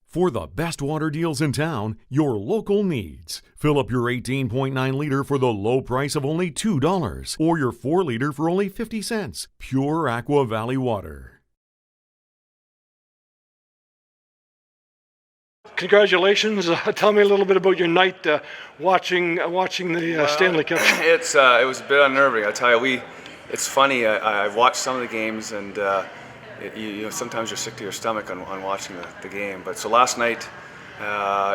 For the best water deals in town, your local needs. Fill up your 18.9 liter for the low price of only $2 or your 4 liter for only 50 cents. Pure Aqua Valley water. Congratulations. Tell me a little bit about your night watching the Stanley Cup. It was a bit unnerving. I tell you, it's funny. I've watched some of the games, and you know, sometimes you're sick to your stomach on watching the game. But so last night,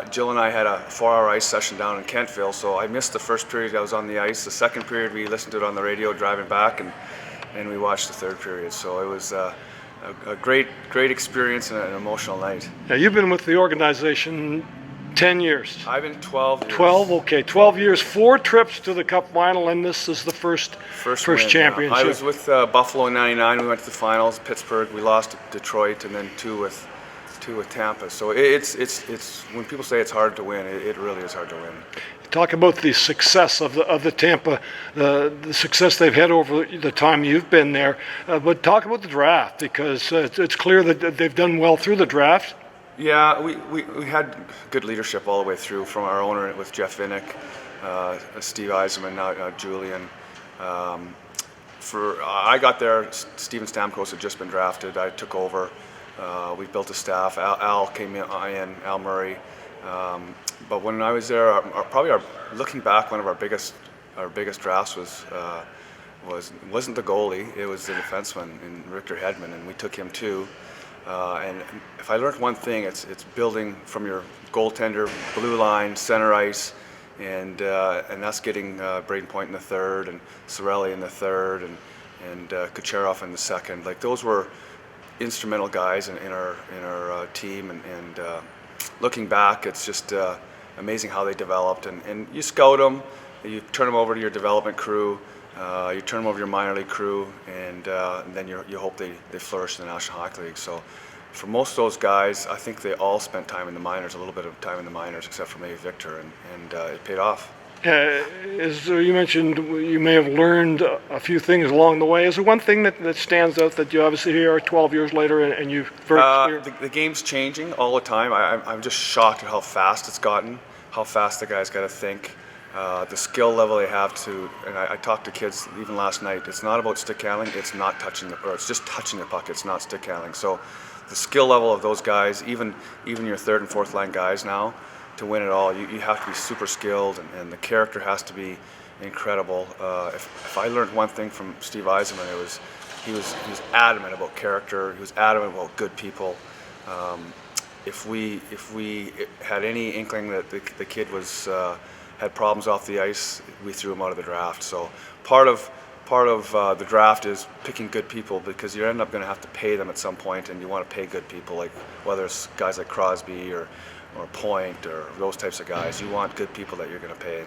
Jill and I had a 4-hour ice session down in Kentville, so I missed the first period. I was on the ice. The second period, we listened to it on the radio driving back, and we watched the third period. So it was a great experience and an emotional night. Now, you've been with the organization 10 years. I've been 12 years. 12, okay. 12 years, 4 trips to the Cup final, and this is the first win, championship. I was with Buffalo in '99. We went to the finals. Pittsburgh, we lost to Detroit, and then two with Tampa. So it's when people say it's hard to win, it really is hard to win. Talk about the success of the Tampa, the success they've had over the time you've been there. But talk about the draft, because it's clear that they've done well through the draft. Yeah, we had good leadership all the way through from our owner with Jeff Vinnick, Steve Eisenman, now Julian. I got there, Steven Stamkos had just been drafted. I took over. We built a staff. Al came in, Al Murray. But when I was there, looking back, one of our biggest drafts wasn't the goalie. It was the defenseman in Richter Hedman, and we took him too. And if I learned one thing, it's building from your goaltender, blue line, center ice, and that's getting Braden Point in the third, and Cirelli in the third, and Kucherov in the second. Like, those were instrumental guys in our team, and looking back, it's just amazing how they developed. And you scout them, you turn them over to your development crew. You turn them over to your minor league crew, and then you hope they flourish in the National Hockey League. So for most of those guys, I think they all spent time in the minors, a little bit of time in the minors, except for maybe Victor, and it paid off. As you mentioned, you may have learned a few things along the way. Is there one thing that stands out that you obviously here 12 years later and you've very clear? The game's changing all the time. I'm just shocked at how fast it's gotten, how fast the guys got to think. The skill level they have to, and I talked to kids even last night, it's not about stick handling, it's just touching the puck, it's not stick handling. So the skill level of those guys, even your third and fourth line guys now, to win it all, you have to be super skilled, and the character has to be incredible. If I learned one thing from Steve Eisenman, it was he was adamant about character, he was adamant about good people. If we had any inkling that the kid had problems off the ice, we threw him out of the draft. So part of the draft is picking good people, because you end up going to have to pay them at some point, and you want to pay good people, like whether it's guys like Crosby or Point or those types of guys. You want good people that you're going to pay.